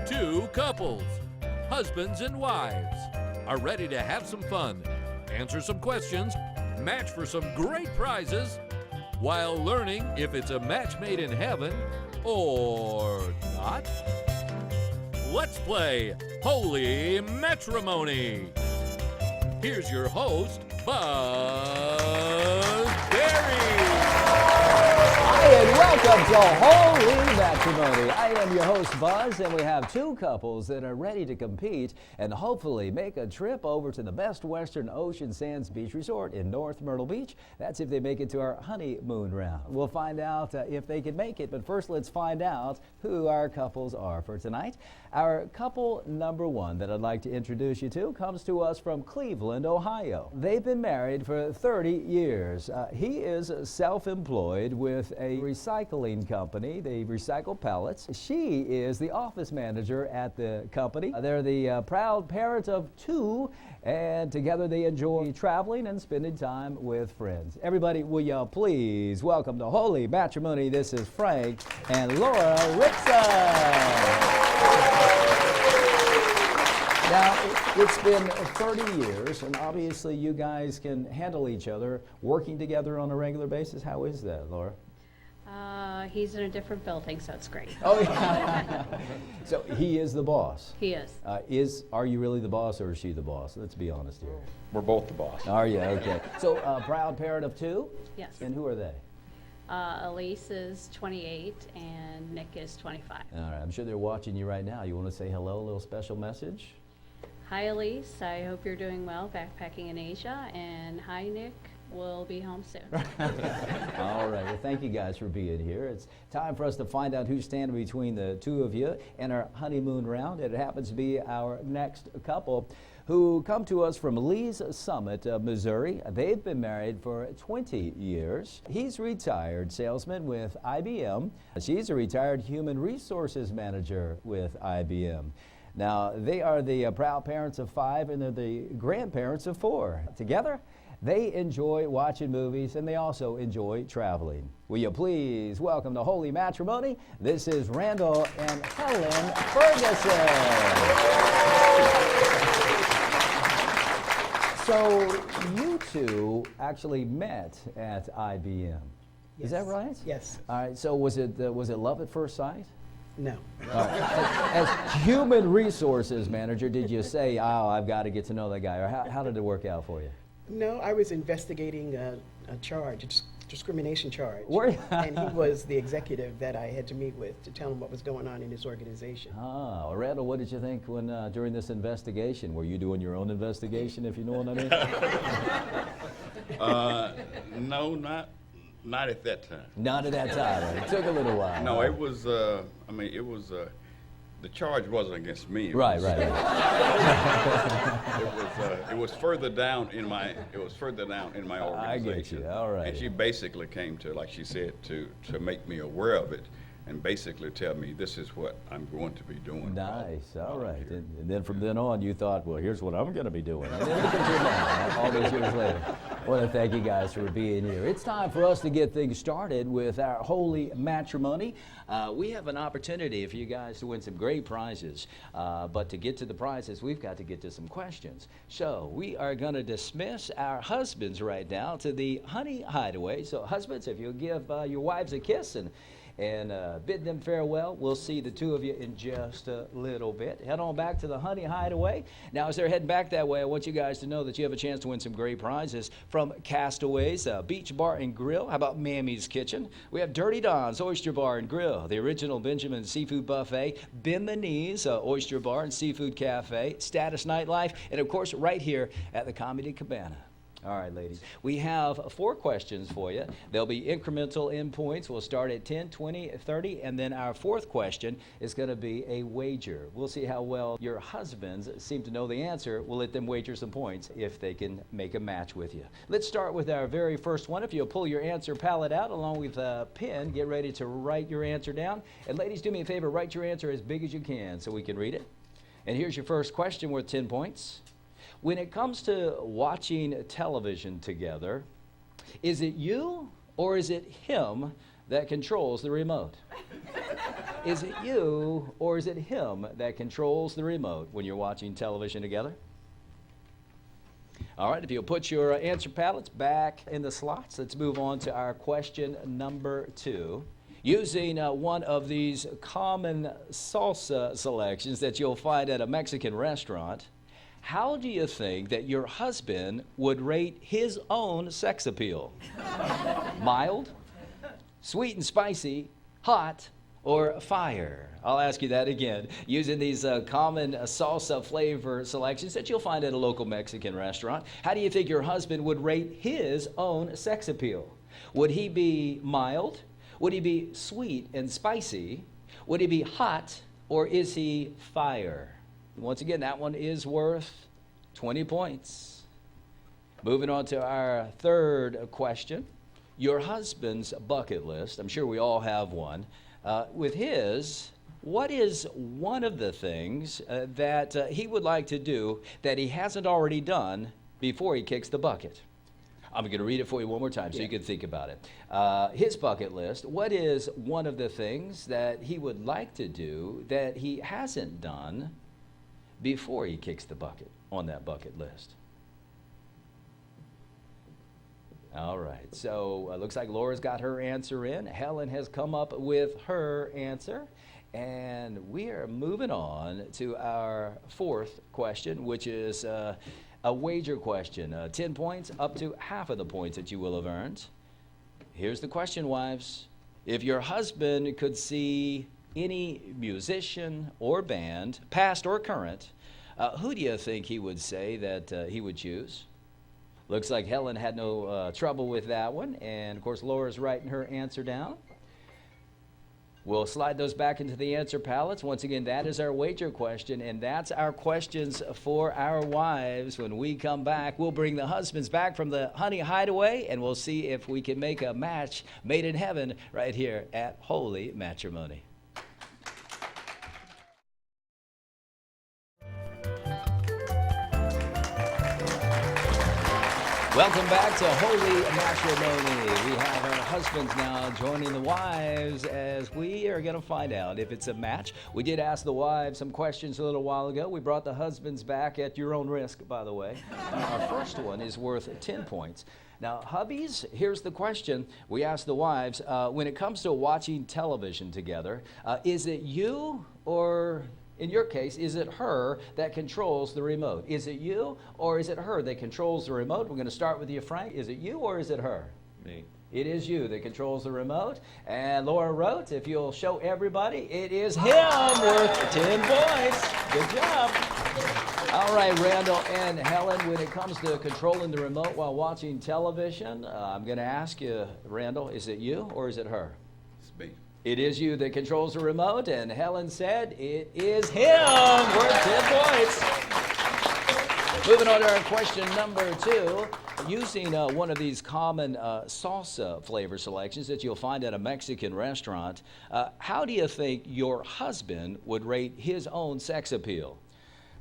Two couples, husbands and wives, are ready to have some fun, answer some questions, match for some great prizes, while learning if it's a match made in heaven or not. Let's play Holy Matrimony. Here's your host, Buzz Berry. Hi, and welcome to Holy Matrimony. I am your host, Buzz, and we have two couples that are ready to compete and hopefully make a trip over to the Best Western Ocean Sands Beach Resort in North Myrtle Beach. That's if they make it to our honeymoon round. We'll find out if they can make it, but first let's find out who our couples are for tonight. Our couple number one that I'd like to introduce you to comes to us from Cleveland, Ohio. They've been married for 30 years. He is self-employed with a recycling company. They recycle pallets. She is the office manager at the company. They're the proud parent of two, and together they enjoy traveling and spending time with friends. Everybody, will y'all please welcome to Holy Matrimony. This is Frank and Laura Rickson. Now, it's been 30 years, and obviously you guys can handle each other, working together on a regular basis. How is that, Laura? He's in a different building, so it's great. Oh, yeah. So he is the boss? He is. Are you really the boss, or is she the boss? Let's be honest here. We're both the boss. Are you? Okay. So, proud parent of two? Yes. And who are they? Elise is 28 and Nick is 25. All right. I'm sure they're watching you right now. You want to say hello, a little special message? Hi, Elise. I hope you're doing well backpacking in Asia. And hi, Nick. We'll be home soon. All right. Well, thank you guys for being here. It's time for us to find out who's standing between the two of you in our honeymoon round. It happens to be our next couple who come to us from Lee's Summit, Missouri. They've been married for 20 years. He's a retired salesman with IBM. She's a retired human resources manager with IBM. Now, they are the proud parents of 5, and they're the grandparents of 4. Together, they enjoy watching movies, and they also enjoy traveling. Will you please welcome to Holy Matrimony? This is Randall and Helen Ferguson. So you two actually met at IBM. Yes. Is that right? Yes. All right. So was it love at first sight? No. As human resources manager, did you say, "Oh, I've got to get to know that guy," or how did it work out for you? No, I was investigating a charge, a discrimination charge. Were you? And he was the executive that I had to meet with to tell him what was going on in his organization. Ah, well, Randall, what did you think when during this investigation? Were you doing your own investigation, if you know what I mean? No, not at that time. Not at that time. Right? It took a little while. No, it was. The charge wasn't against me. Right. It was further down in my. It was further down in my organization. I get you. All right. And she basically came to, like she said, to make me aware of it, and basically tell me this is what I'm going to be doing. Nice. All right. And then from then on, you thought, well, here's what I'm going to be doing. And then look at you now, all those years later. I want to thank you guys for being here. It's time for us to get things started with our Holy Matrimony. We have an opportunity for you guys to win some great prizes. But to get to the prizes, we've got to get to some questions. So we are going to dismiss our husbands right now to the Honey Hideaway. So husbands, if you'll give your wives a kiss and bid them farewell. We'll see the two of you in just a little bit. Head on back to the Honey Hideaway. Now, as they're heading back that way, I want you guys to know that you have a chance to win some great prizes from Castaways Beach Bar and Grill. How about Mammy's Kitchen? We have Dirty Don's Oyster Bar and Grill, the original Benjamin Seafood Buffet, Bend the Knees Oyster Bar and Seafood Cafe, Status Nightlife, and of course, right here at the Comedy Cabana. All right, ladies. We have 4 questions for you. They'll be incremental in points. We'll start at 10, 20, 30, and then our 4th question is going to be a wager. We'll see how well your husbands seem to know the answer. We'll let them wager some points if they can make a match with you. Let's start with our very first one. If you'll pull your answer palette out along with a pen, get ready to write your answer down. And ladies, do me a favor, write your answer as big as you can so we can read it. And here's your first question worth 10 points. When it comes to watching television together, is it you or is it him that controls the remote? Is it you or is it him that controls the remote when you're watching television together? All right, if you'll put your answer palettes back in the slots, let's move on to our question number 2. Using one of these common salsa selections that you'll find at a Mexican restaurant, how do you think that your husband would rate his own sex appeal? Mild, sweet and spicy, hot, or fire? I'll ask you that again. Using these common salsa flavor selections that you'll find at a local Mexican restaurant, how do you think your husband would rate his own sex appeal? Would he be mild? Would he be sweet and spicy? Would he be hot, or is he fire? Once again, that one is worth 20 points. Moving on to our third question. Your husband's bucket list, I'm sure we all have one. With his, what is one of the things that he would like to do that he hasn't already done before he kicks the bucket? I'm going to read it for you one more time so you can think about it. His bucket list, what is one of the things that he would like to do that he hasn't done before he kicks the bucket on that bucket list? All right, so looks like Laura's got her answer in. Helen has come up with her answer. And we are moving on to our fourth question, which is a wager question. 10 points up to half of the points that you will have earned. Here's the question, wives. If your husband could see any musician or band, past or current, who do you think he would say that he would choose? Looks like Helen had no trouble with that one. And, of course, Laura's writing her answer down. We'll slide those back into the answer palettes. Once again, that is our wager question, and that's our questions for our wives. When we come back, we'll bring the husbands back from the honey hideaway, and we'll see if we can make a match made in heaven right here at Holy Matrimony. Welcome back to Holy Matrimony. We have our husbands now joining the wives as we are going to find out if it's a match. We did ask the wives some questions a little while ago. We brought the husbands back at your own risk, by the way. Our first one is worth 10 points. Now, hubbies, here's the question. We asked the wives, when it comes to watching television together, is it you or... in your case, is it her that controls the remote? Is it you or is it her that controls the remote? We're going to start with you, Frank. Is it you or is it her? Me. It is you that controls the remote. And Laura wrote, if you'll show everybody, it is him, worth 10 points. Good job. All right, Randall and Helen, when it comes to controlling the remote while watching television, I'm going to ask you, Randall, is it you or is it her? It's me. It is you that controls the remote, and Helen said it is him, worth 10 points. Moving on to our question number 2. Using one of these common salsa flavor selections that you'll find at a Mexican restaurant, how do you think your husband would rate his own sex appeal?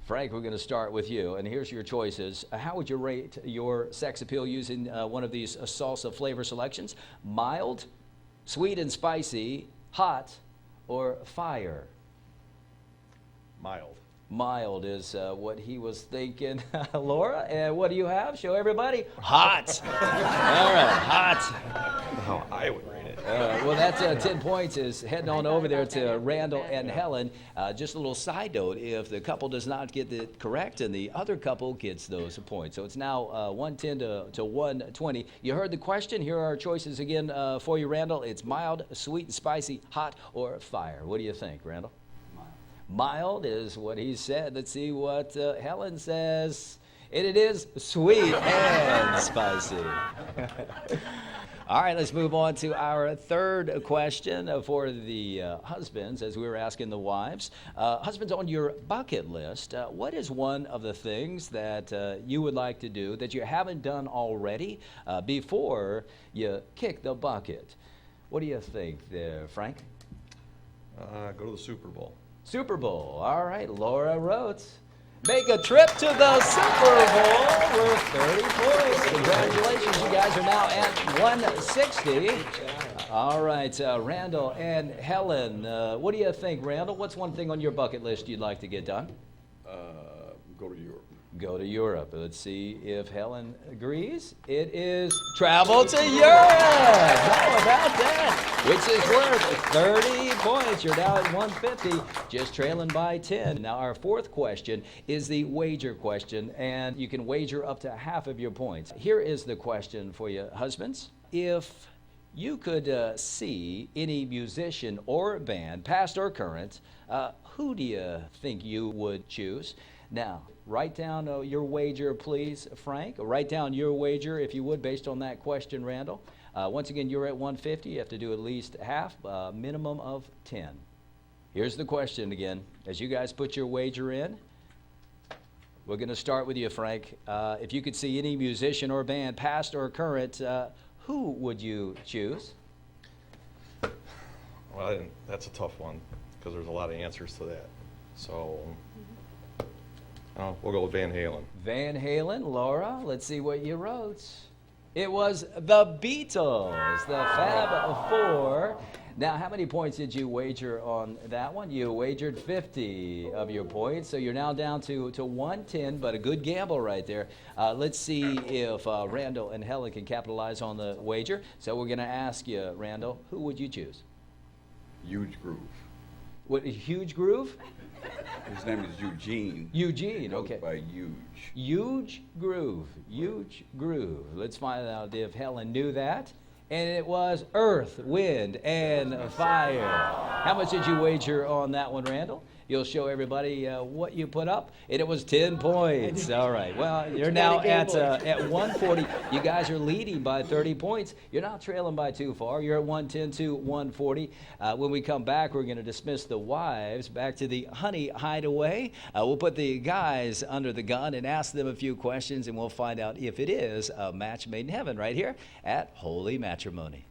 Frank, we're going to start with you, and here's your choices. How would you rate your sex appeal using one of these salsa flavor selections? Mild, sweet and spicy, hot, or fire? Mild. Mild is what he was thinking. Laura, and what do you have? Show everybody. Hot. All right, hot. Oh, I would rate it. Well, that's 10 points is heading on over there to Randall and Helen. Just a little side note, if the couple does not get it correct and the other couple gets those points. So it's now 110 to 120. You heard the question. Here are our choices again for you, Randall. It's mild, sweet and spicy, hot, or fire. What do you think, Randall? Mild is what he said. Let's see what Helen says. And it is sweet and spicy. All right, let's move on to our third question for the husbands, as we were asking the wives. Husbands, on your bucket list, what is one of the things that you would like to do that you haven't done already before you kick the bucket? What do you think there, Frank? Go to the Super Bowl. Super Bowl. All right, Laura wrote, make a trip to the Super Bowl worth 30 points. Congratulations, you guys are now at 160. All right, Randall and Helen, what do you think, Randall? What's one thing on your bucket list you'd like to get done? Go to Europe. Go to Europe. Let's see if Helen agrees. It is travel to Europe. How about that? Which is worth 30 points. You're now at 150, just trailing by 10. Now, our fourth question is the wager question, and you can wager up to half of your points. Here is the question for you, husbands. If you could see any musician or band, past or current, who do you think you would choose? Now, write down your wager, please, Frank. Write down your wager, if you would, based on that question, Randall. Once again, you're at 150. You have to do at least half, minimum of 10. Here's the question again. As you guys put your wager in, we're going to start with you, Frank. If you could see any musician or band, past or current, who would you choose? Well, that's a tough one because there's a lot of answers to that. So we'll go with Van Halen. Van Halen. Laura, let's see what you wrote. It was the Beatles, the Fab Four. Now, how many points did you wager on that one? You wagered 50 of your points, so you're now down to 110, but a good gamble right there. Let's see if Randall and Helen can capitalize on the wager. So we're going to ask you, Randall, who would you choose? Huge Groove. What, Huge Groove? His name is Eugene. Eugene, Goes okay. by Huge. Huge Groove. Huge Groove. Let's find out if Helen knew that. And it was Earth, Wind, and Fire. How much did you wager on that one, Randall? You'll show everybody what you put up. And it was 10 points. All right. Well, you're now at 140. You guys are leading by 30 points. You're not trailing by too far. You're at 110 to 140. When we come back, we're going to dismiss the wives back to the honey hideaway. We'll put the guys under the gun and ask them a few questions, and we'll find out if it is a match made in heaven right here at Holy Matrimony.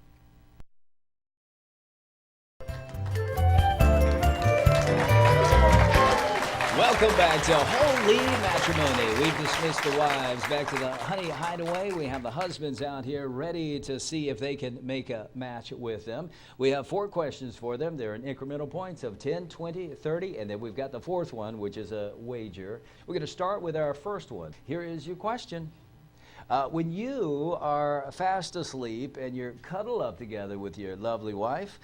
Welcome back to Holy Matrimony. We've dismissed the wives back to the honey hideaway. We have the husbands out here ready to see if they can make a match with them. We have 4 questions for them. They're in incremental points of 10, 20, 30, and then we've got the 4th one, which is a wager. We're going to start with our first one. Here is your question. When you are fast asleep and you're cuddled up together with your lovely wife,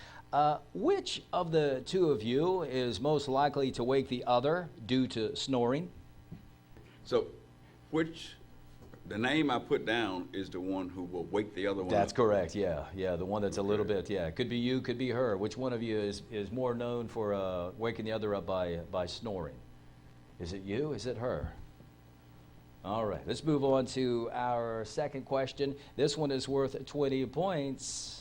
which of the two of you is most likely to wake the other due to snoring? So, the name I put down is the one who will wake the other one That's up. correct, yeah. The one that's a little bit, could be you, could be her. Which one of you is more known for waking the other up by snoring? Is it you? Is it her? All right, let's move on to our second question. This one is worth 20 points.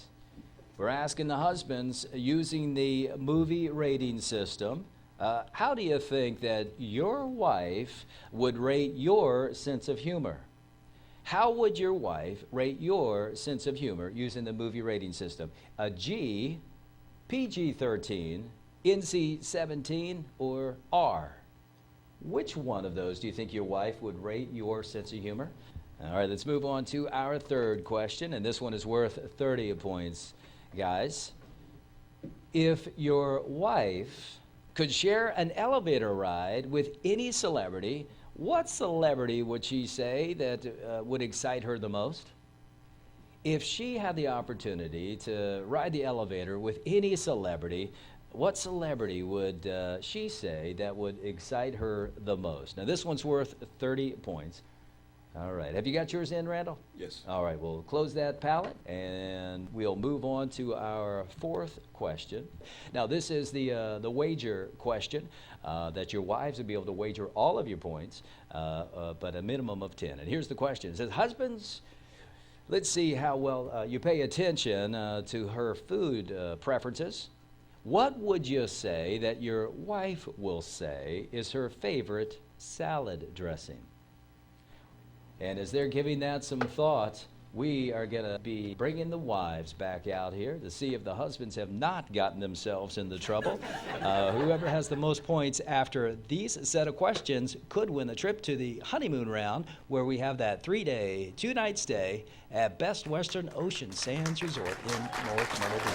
We're asking the husbands, using the movie rating system, how do you think that your wife would rate your sense of humor? How would your wife rate your sense of humor using the movie rating system? A G, PG-13, NC-17, or R? Which one of those do you think your wife would rate your sense of humor? All right, let's move on to our third question, and this one is worth 30 points. Guys, if your wife could share an elevator ride with any celebrity, what celebrity would she say that would excite her the most? If she had the opportunity to ride the elevator with any celebrity, what celebrity would she say that would excite her the most? Now, this one's worth 30 points. All right. Have you got yours in, Randall? Yes. All right. We'll close that palette, and we'll move on to our 4th question. Now, this is the wager question that your wives would be able to wager all of your points, but a minimum of 10. And here's the question. It says, husbands, let's see how well you pay attention to her food preferences. What would you say that your wife will say is her favorite salad dressing? And as they're giving that some thought, we are going to be bringing the wives back out here to see if the husbands have not gotten themselves into trouble. Whoever has the most points after these set of questions could win the trip to the honeymoon round, where we have that 3-day, 2-night stay at Best Western Ocean Sands Resort in North Myrtle Beach.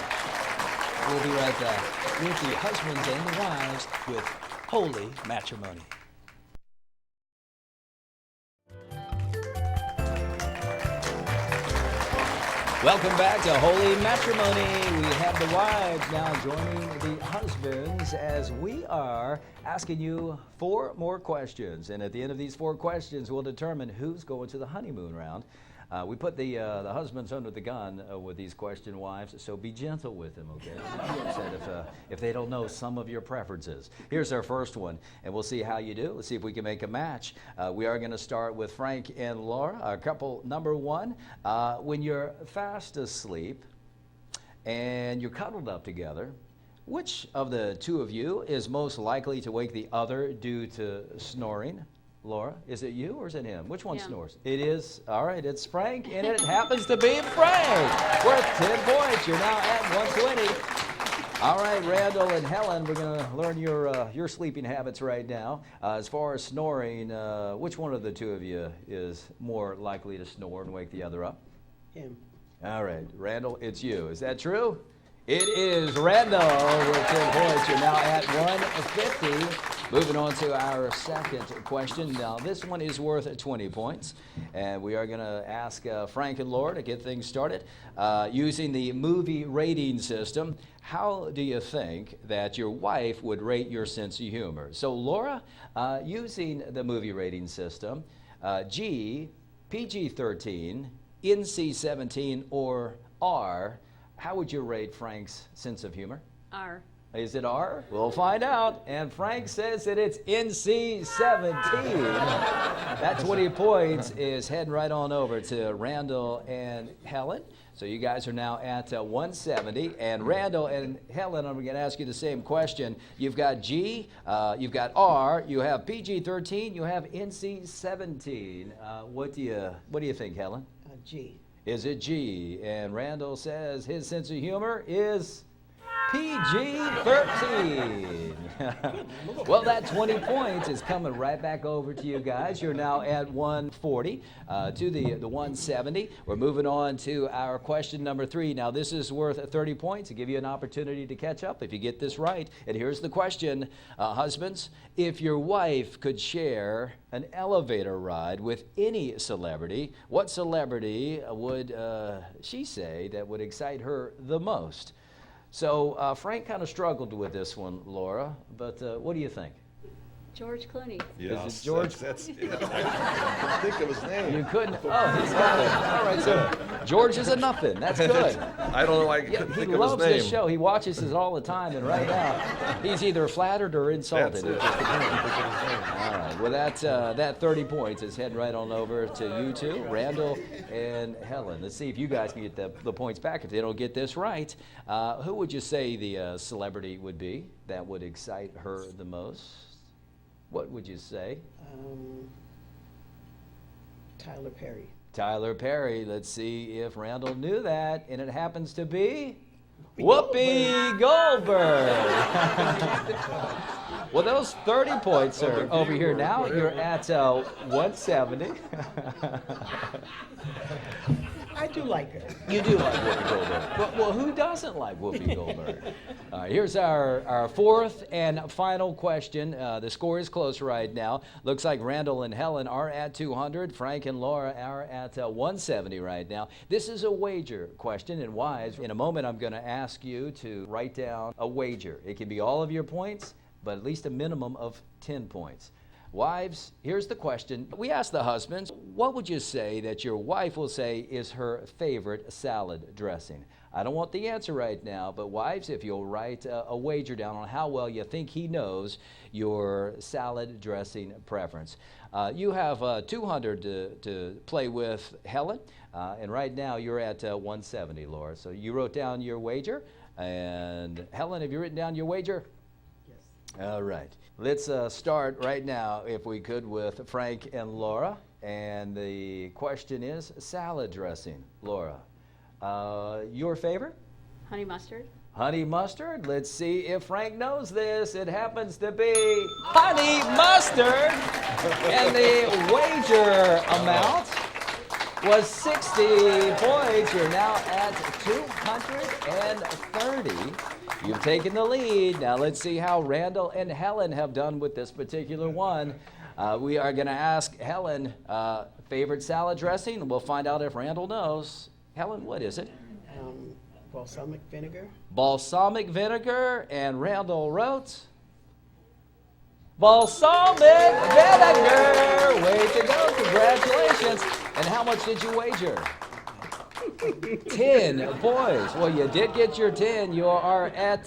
We'll be right back with the husbands and the wives with Holy Matrimony. Welcome back to Holy Matrimony. We have the wives now joining the husbands as we are asking you 4 more questions. And at the end of these 4 questions, we'll determine who's going to the honeymoon round. We put the husbands under the gun with these question wives, so be gentle with them, okay? Don't be upset if they don't know some of your preferences. Here's our first one, and we'll see how you do. Let's see if we can make a match. We are going to start with Frank and Laura, couple number 1. When you're fast asleep and you're cuddled up together, which of the 2 of you is most likely to wake the other due to snoring? Laura, is it you or is it him? Which one snores? It is, all right, it's Frank, and it happens to be Frank. Worth 10 points. You're now at 120. All right, Randall and Helen, we're going to learn your sleeping habits right now. As far as snoring, which one of the 2 of you is more likely to snore and wake the other up? Him. All right, Randall, it's you. Is that true? It is Randall with 10 points. You're now at 150. Moving on to our second question. Now, this one is worth 20 points. And we are going to ask Frank and Laura to get things started. Using the movie rating system, how do you think that your wife would rate your sense of humor? So, Laura, using the movie rating system, G, PG-13, NC-17, or R, how would you rate Frank's sense of humor? R. Is it R? We'll find out. And Frank says that it's NC-17. That 20 points is heading right on over to Randall and Helen. So you guys are now at 170. And Randall and Helen, I'm going to ask you the same question. You've got G, you've got R, you have PG-13, you have NC-17. What do you think, Helen? G. Is it G? And Randall says his sense of humor is PG-13. Well, that 20 points is coming right back over to you guys. You're now at 140 to the 170. We're moving on to our question number 3. Now, this is worth 30 points to give you an opportunity to catch up if you get this right. And here's the question, husbands. If your wife could share an elevator ride with any celebrity, what celebrity would she say that would excite her the most? So Frank kind of struggled with this one, Laura, but what do you think? George Clooney. Yes, Is it George? That's I couldn't think of his name. You couldn't? Oh, he's got it. All right, so George is a nothing. That's good. I don't know why I Yeah, couldn't he think of loves his name. this show. He watches it all the time, and right now he's either flattered or insulted. That's it. It just depends. All right. Well, that 30 points is heading right on over to you two, Randall and Helen. Let's see if you guys can get the points back. If they don't get this right, who would you say the celebrity would be that would excite her the most? What would you say? Tyler Perry. Tyler Perry. Let's see if Randall knew that, and it happens to be Whoopi Goldberg. Well, those 30 points are over here now. You're at 170. I do like her. You do like Whoopi Goldberg. Well, who doesn't like Whoopi Goldberg? Here's our fourth and final question. The score is close right now. Looks like Randall and Helen are at 200. Frank and Laura are at 170 right now. This is a wager question, and wives, in a moment I'm going to ask you to write down a wager. It can be all of your points, but at least a minimum of 10 points. Wives, here's the question. We asked the husbands, what would you say that your wife will say is her favorite salad dressing? I don't want the answer right now, but wives, if you'll write a wager down on how well you think he knows your salad dressing preference. You have 200 to play with, Helen, and right now you're at 170, Laura. So you wrote down your wager, and Helen, have you written down your wager? Yes. All right. Let's start right now, if we could, with Frank and Laura. And the question is salad dressing. Laura, your favorite? Honey mustard. Honey mustard. Let's see if Frank knows this. It happens to be honey mustard. And the wager amount was 60 points. You're now at 230. You've taken the lead. Now let's see how Randall and Helen have done with this particular one. We are going to ask Helen, favorite salad dressing. We'll find out if Randall knows. Helen, what is it? Balsamic vinegar. Balsamic vinegar, and Randall wrote balsamic vinegar. Way to go, congratulations. And how much did you wager? 10 points. Well, you did get your 10. You are at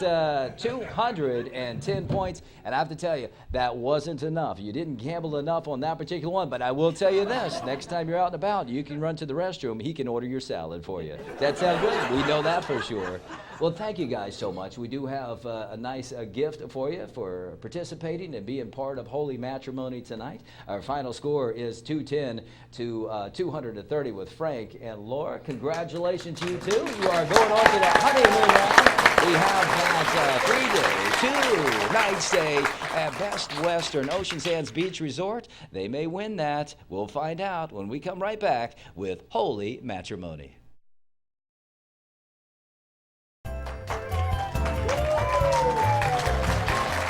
210 points. And I have to tell you, that wasn't enough. You didn't gamble enough on that particular one. But I will tell you this. Next time you're out and about, you can run to the restroom. He can order your salad for you. Does that sound good? We know that for sure. Well, thank you guys so much. We do have a nice gift for you for participating and being part of Holy Matrimony tonight. Our final score is 210 to 230 with Frank and Laura. Congratulations to you two. You are going on to the honeymoon round. We have that 3-day, 2-night stay at Best Western Ocean Sands Beach Resort. They may win that. We'll find out when we come right back with Holy Matrimony.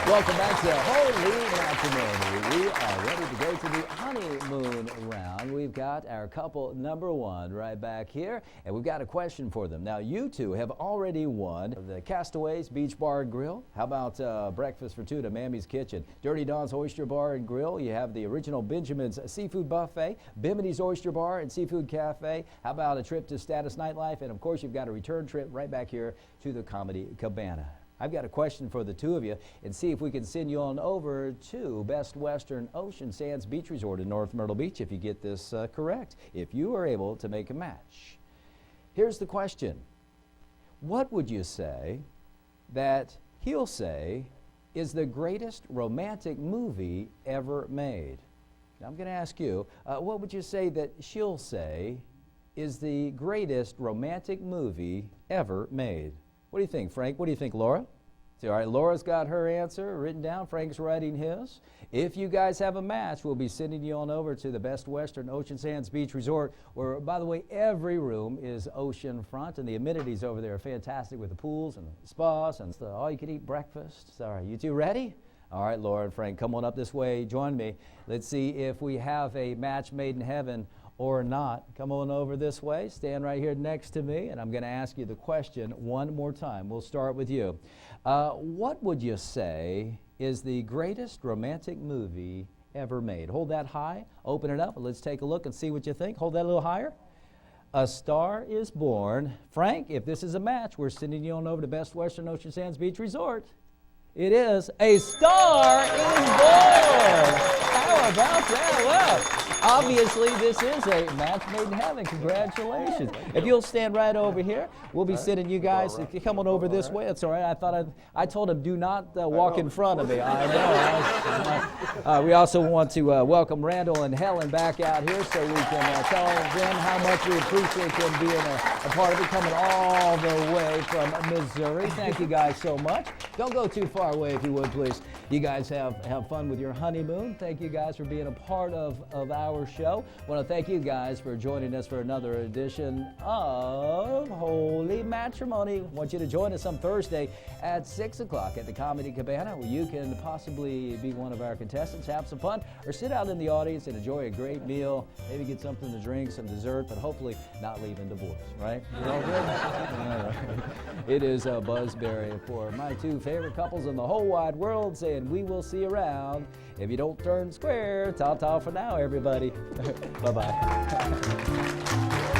Welcome back to Holy Matrimony. We are ready to go to the honeymoon round. We've got our couple number one right back here, and we've got a question for them. Now, you two have already won the Castaways Beach Bar and Grill. How about breakfast for two to Mammy's Kitchen? Dirty Don's Oyster Bar and Grill. You have the original Benjamin's Seafood Buffet, Biminy's Oyster Bar and Seafood Cafe. How about a trip to Status Nightlife? And, of course, you've got a return trip right back here to the Comedy Cabana. I've got a question for the two of you, and see if we can send you on over to Best Western Ocean Sands Beach Resort in North Myrtle Beach if you get this correct, if you are able to make a match. Here's the question. What would you say that he'll say is the greatest romantic movie ever made? Now, I'm going to ask you, what would you say that she'll say is the greatest romantic movie ever made? What do you think, Frank? What do you think, Laura? All right, Laura's got her answer written down. Frank's writing his. If you guys have a match, we'll be sending you on over to the Best Western Ocean Sands Beach Resort, where, by the way, every room is ocean front, and the amenities over there are fantastic with the pools and the spas and the all-you-can-eat breakfast. All right, you two ready? All right, Laura and Frank, come on up this way. Join me. Let's see if we have a match made in heaven or not. Come on over this way. Stand right here next to me, and I'm going to ask you the question one more time. We'll start with you. What would you say is the greatest romantic movie ever made? Hold that high. Open it up. Let's take a look and see what you think. Hold that a little higher. A Star is Born. Frank, if this is a match, we're sending you on over to Best Western Ocean Sands Beach Resort. It is A Star is Born. How about that? Well, obviously, this is a match made in heaven. Congratulations. If you'll stand right over here, we'll be sending you guys. If you come on over this way, it's all right. I told him, do not walk in front of me. I know. We also want to welcome Randall and Helen back out here so we can tell them how much we appreciate them being a part of it, coming all the way from Missouri. Thank you guys so much. Don't go too far away, if you would, please. You guys have fun with your honeymoon. Thank you guys for being a part of our show. I want to thank you guys for joining us for another edition of Holy Matrimony. I want you to join us on Thursday at 6 o'clock at the Comedy Cabana, where you can possibly be one of our contestants, have some fun, or sit out in the audience and enjoy a great meal, maybe get something to drink, some dessert, but hopefully not leave in divorce, right? You all good? All right. It is Buzzberry for my two favorite couples in the whole wide world, saying we will see you around. If you don't turn square, ta-ta for now, everybody. Bye-bye.